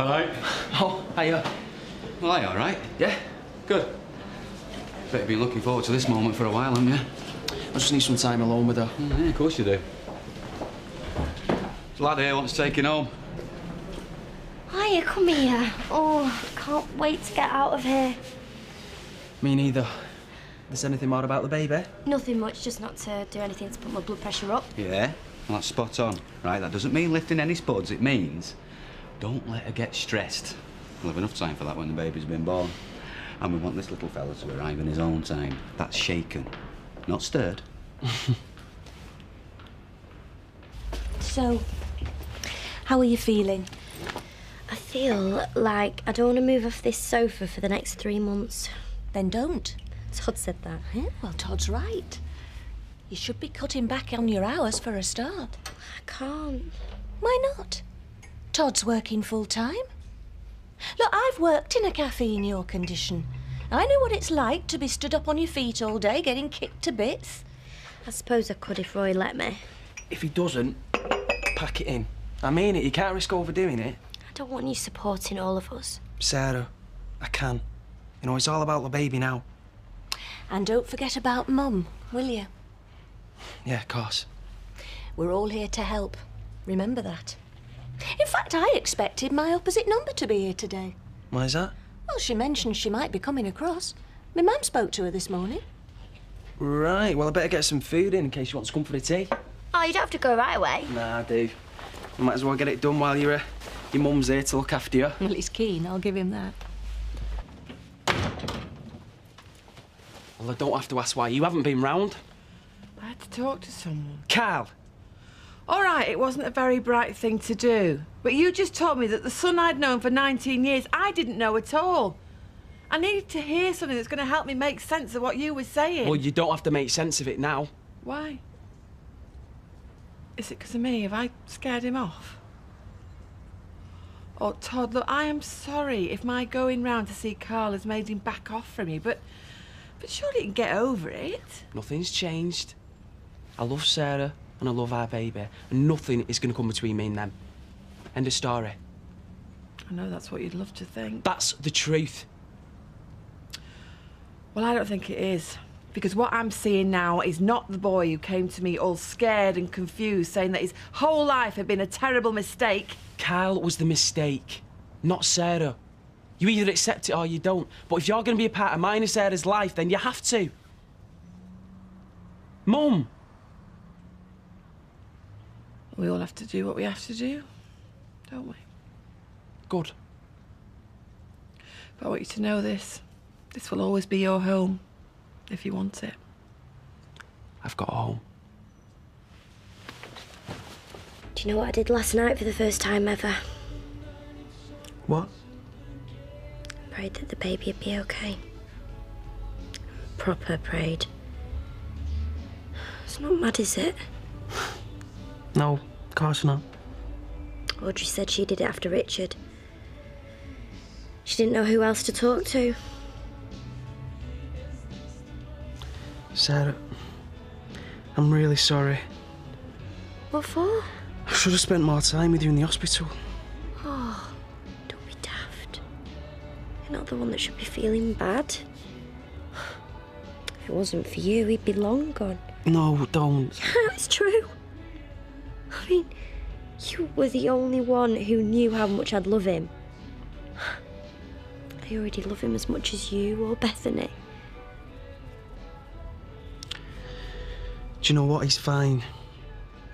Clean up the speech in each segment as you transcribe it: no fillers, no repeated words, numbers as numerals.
All right? Oh, hiya. Well, are you all right? Yeah? Good. Bet you've been looking forward to this moment for a while, haven't you? I just need some time alone with her. Yeah, of course you do. There's a lad here wants taking home. Hiya, come here. Oh, can't wait to get out of here. Me neither. Is there anything more about the baby? Nothing much, just not to do anything to put my blood pressure up. Yeah? Well, that's spot on. Right, that doesn't mean lifting any spuds. It means don't let her get stressed. We'll have enough time for that when the baby's been born. And we want this little fella to arrive in his own time. That's shaken, not stirred. So, how are you feeling? I feel like I don't want to move off this sofa for the next 3 months. Then don't. Todd said that. Yeah, well, Todd's right. You should be cutting back on your hours for a start. I can't. Why not? Todd's working full-time. Look, I've worked in a cafe in your condition. I know what it's like to be stood up on your feet all day, getting kicked to bits. I suppose I could if Roy let me. If he doesn't, pack it in. I mean it, you can't risk overdoing it. I don't want you supporting all of us. Sarah, I can. You know, it's all about the baby now. And don't forget about Mum, will you? Yeah, of course. We're all here to help. Remember that. In fact, I expected my opposite number to be here today. Why is that? Well, she mentioned she might be coming across. My mum spoke to her this morning. Right, well, I better get some food in case you want to come for the tea. Oh, you don't have to go right away. Nah, I do. You might as well get it done while your mum's here to look after you. Well, he's keen, I'll give him that. Well, I don't have to ask why. You haven't been round. I had to talk to someone. Carl! All right, it wasn't a very bright thing to do. But you just told me that the son I'd known for 19 years, I didn't know at all. I needed to hear something that's going to help me make sense of what you were saying. Well, you don't have to make sense of it now. Why? Is it because of me? Have I scared him off? Oh, Todd, look, I am sorry if my going round to see Karl has made him back off from you, but surely you can get over it. Nothing's changed. I love Sarah and I love our baby, and nothing is going to come between me and them. End of story. I know that's what you'd love to think. That's the truth. Well, I don't think it is. Because what I'm seeing now is not the boy who came to me all scared and confused, saying that his whole life had been a terrible mistake. Karl was the mistake, not Sarah. You either accept it or you don't. But if you're going to be a part of mine and Sarah's life, then you have to. Mum! We all have to do what we have to do, don't we? Good. But I want you to know this. This will always be your home, if you want it. I've got a home. Do you know what I did last night for the first time ever? What? Prayed that the baby would be okay. Proper prayed. It's not mad, is it? No, of course not. Audrey said she did it after Richard. She didn't know who else to talk to. Sarah, I'm really sorry. What for? I should have spent more time with you in the hospital. Oh, don't be daft. You're not the one that should be feeling bad. If it wasn't for you, he'd be long gone. No, don't. Yeah, it's true. I mean, you were the only one who knew how much I'd love him. I already love him as much as you or Bethany. Do you know what? He's fine.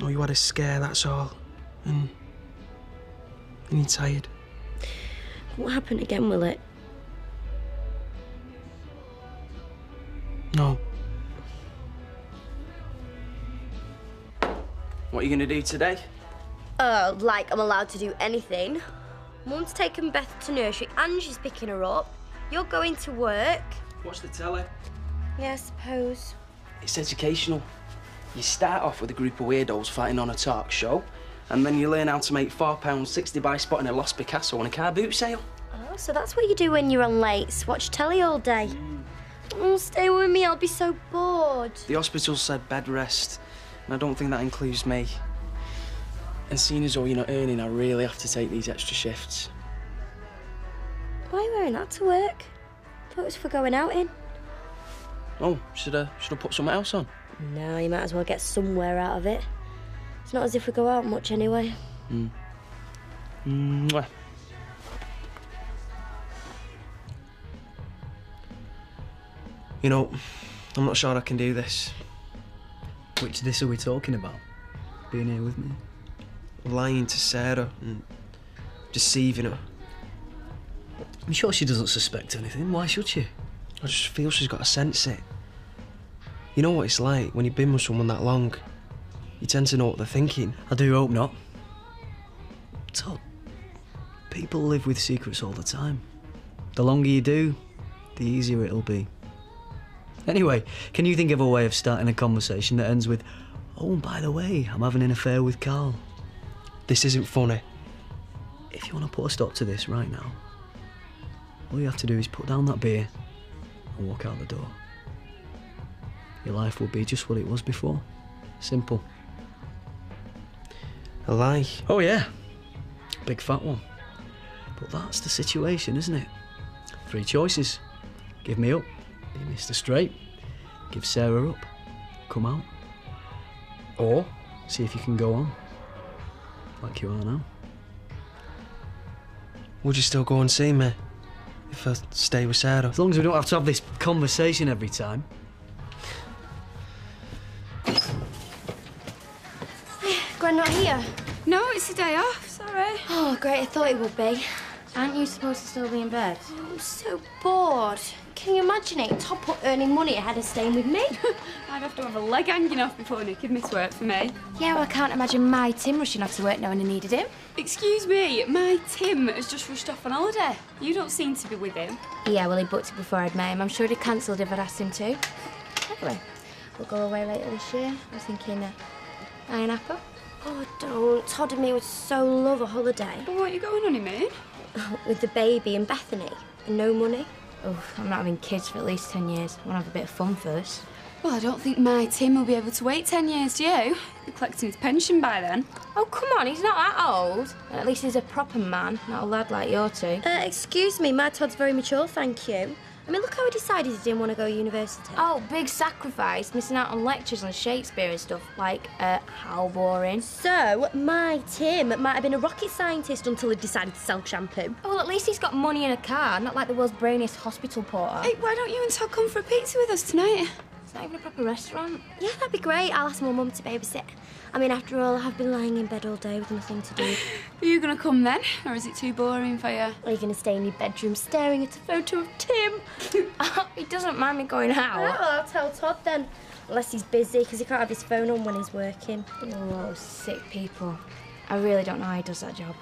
Oh, you had a scare, that's all. And you're tired. Won't happen again, will it? No. What are you going to do today? Like I'm allowed to do anything. Mum's taken Beth to nursery and she's picking her up. You're going to work. Watch the telly. Yeah, I suppose. It's educational. You start off with a group of weirdos fighting on a talk show, and then you learn how to make £4.60 by spotting a lost Picasso on a car boot sale. Oh, so that's what you do when you're on late. Watch telly all day. Oh, stay with me, I'll be so bored. The hospital said bed rest, and I don't think that includes me. And seeing as though you're not earning, I really have to take these extra shifts. Why are you wearing that to work? Thought it was for going out in. Oh, should I put something else on? No, you might as well get somewhere out of it. It's not as if we go out much anyway. Mwah. You know, I'm not sure I can do this. Which this are we talking about? Being here with me? Lying to Sarah and deceiving her. I'm sure she doesn't suspect anything. Why should she? I just feel she's got to sense it. You know what it's like when you've been with someone that long. You tend to know what they're thinking. I do hope not. Todd, people live with secrets all the time. The longer you do, the easier it'll be. Anyway, can you think of a way of starting a conversation that ends with, "Oh, and by the way, I'm having an affair with Karl"? This isn't funny. If you want to put a stop to this right now, all you have to do is put down that beer and walk out the door. Your life will be just what it was before. Simple. A lie. Oh yeah, big fat one. But that's the situation, isn't it? 3 choices. Give me up, be Mr. Straight. Give Sarah up, come out. Or see if you can go on, like you are now. Would you still go and see me if I stay with Sarah? As long as we don't have to have this conversation every time. Gwen not here? No, it's a day off, sorry. Oh, great, I thought it would be. Aren't you supposed to still be in bed? I'm so bored. Can you imagine it? Top up earning money ahead of staying with me. I'd have to have a leg hanging off before Nick would miss work for me. Yeah, well, I can't imagine my Tim rushing off to work knowing I needed him. Excuse me, my Tim has just rushed off on holiday. You don't seem to be with him. Yeah, well, he booked it before I'd met him. I'm sure he'd cancelled if I'd asked him to. Anyway, we'll go away later this year. I was thinking, Iron Apple. Oh, don't. Todd and me would so love a holiday. But what are you going on, honeymoon? With the baby and Bethany and no money. Oh, I'm not having kids for at least 10 years. I want to have a bit of fun first. Well, I don't think my Tim will be able to wait 10 years, do you? He'll be collecting his pension by then. Oh, come on, he's not that old. At least he's a proper man, not a lad like you're two. Excuse me, my Todd's very mature, thank you. I mean, look how he decided he didn't want to go to university. Oh, big sacrifice, missing out on lectures on Shakespeare and stuff. Like, how boring. So, my Tim might have been a rocket scientist until he decided to sell shampoo. Oh, well, at least he's got money in a car, not like the world's brainiest hospital porter. Hey, why don't you and Todd come for a pizza with us tonight? It's not even a proper restaurant. Yeah, that'd be great. I'll ask my mum to babysit. I mean, after all, I've been lying in bed all day with nothing to do. Are you going to come then? Or is it too boring for you? Are you going to stay in your bedroom staring at a photo of Tim? He doesn't mind me going out. Well, I'll tell Todd then. Unless he's busy, because he can't have his phone on when he's working. Oh, sick people. I really don't know how he does that job.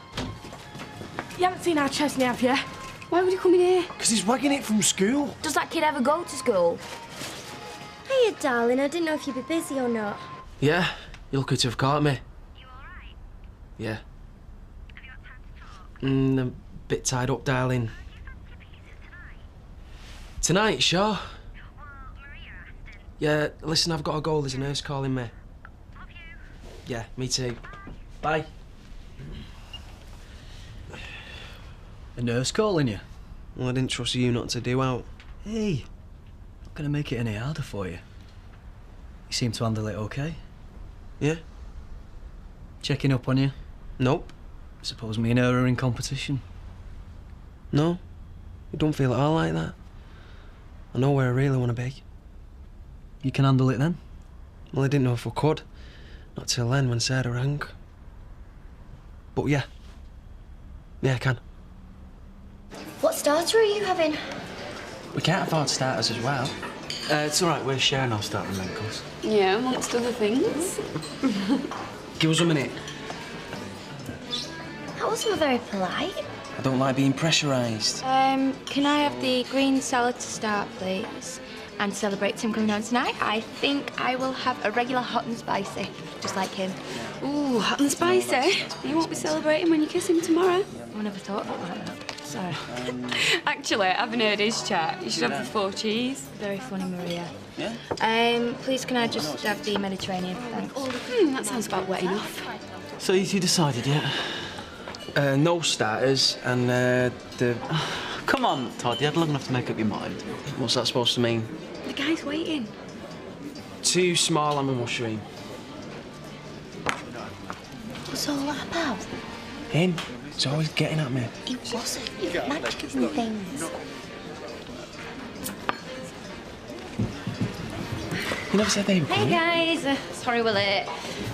You haven't seen our Chesney, have you? Why would you come in here? Because he's wagging it from school. Does that kid ever go to school? Hiya, darling. I didn't know if you'd be busy or not. Yeah, you're lucky to have caught me. You alright? Yeah. Have you got time to talk? A bit tied up, darling. Fancy pizza tonight? Tonight, sure. Well, Maria asked and Yeah, listen, I've got to go. There's a nurse calling me. love you. Yeah, me too. Bye. A nurse calling you? Well, I didn't trust you not to do out. Hey, not gonna make it any harder for you. You seem to handle it okay. Yeah? Checking up on you. Nope. Suppose me and her are in competition. No. You don't feel at all like that. I know where I really want to be. You can handle it then? Well, I didn't know if I could. Not till then when Sarah rang. But yeah. Yeah, I can. What starter are you having? We can't afford starters as well. It's all right, we're sharing our starter main course. Yeah, amongst other things. Give us a minute. That wasn't very polite. I don't like being pressurised. Can I have the green salad to start, please? And to celebrate Tim coming home tonight, I think I will have a regular hot and spicy, just like him. Ooh, hot and spicy. You won't be celebrating when you kiss him tomorrow. I never thought about it like that. Sorry. Actually, I haven't heard his chat. You should have the 4 cheese. Very funny, Maria. Yeah? Please, can I just have the Mediterranean? Thanks. That sounds about wet enough. So you two decided yet? No starters and the... Come on, Todd, you had long enough to make up your mind. What's that supposed to mean? The guy's waiting. 2 small lemon mushroom. What's all that about? Him. He's always getting at me. He wasn't. He matches and things. You never said they were coming. Hey guys, sorry we're late.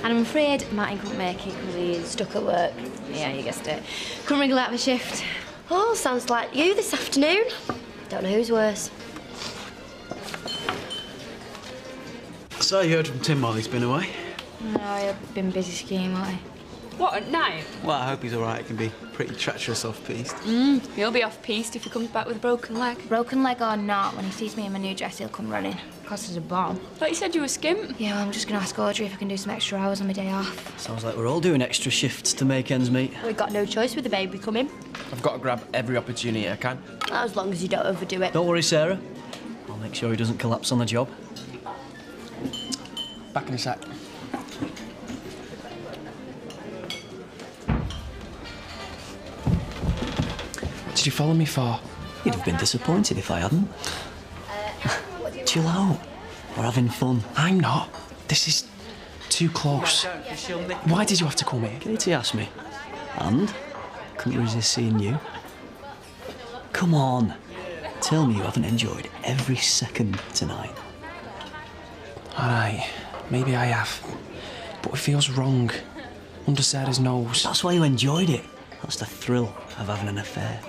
And I'm afraid Martin couldn't make it because he's stuck at work. Yeah, you guessed it. Couldn't wriggle out of a shift. Oh, sounds like you this afternoon. Don't know who's worse. So you heard from Tim while he's been away? No, I've been busy skiing, haven't I? What, at night? Well, I hope he's all right. It can be pretty treacherous off-piste. He'll be off-piste if he comes back with a broken leg. Broken leg or not, when he sees me in my new dress, he'll come running. Cost us a bomb. Thought you said you were skimp. Yeah, well, I'm just going to ask Audrey if I can do some extra hours on my day off. Sounds like we're all doing extra shifts to make ends meet. We've got no choice with the baby coming. I've got to grab every opportunity I can. As long as you don't overdo it. Don't worry, Sarah. I'll make sure he doesn't collapse on the job. Back in a sec. What did you follow me for? You'd have been disappointed if I hadn't. Chill out. We're having fun. I'm not. This is too close. Why did you have to come here? Katy asked me. And? Couldn't resist seeing you. Come on. Tell me you haven't enjoyed every second tonight. All right. Maybe I have. But it feels wrong. Under Sarah's nose. That's why you enjoyed it. That's the thrill of having an affair.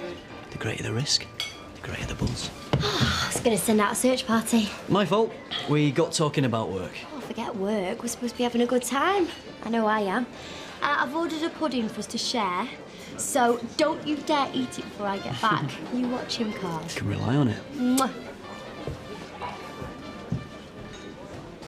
The greater the risk, the greater the buzz. I was going to send out a search party. My fault. We got talking about work. Oh, forget work. We're supposed to be having a good time. I know I am. I've ordered a pudding for us to share, so don't you dare eat it before I get back. You watch him, Karl. You can rely on it. Mwah.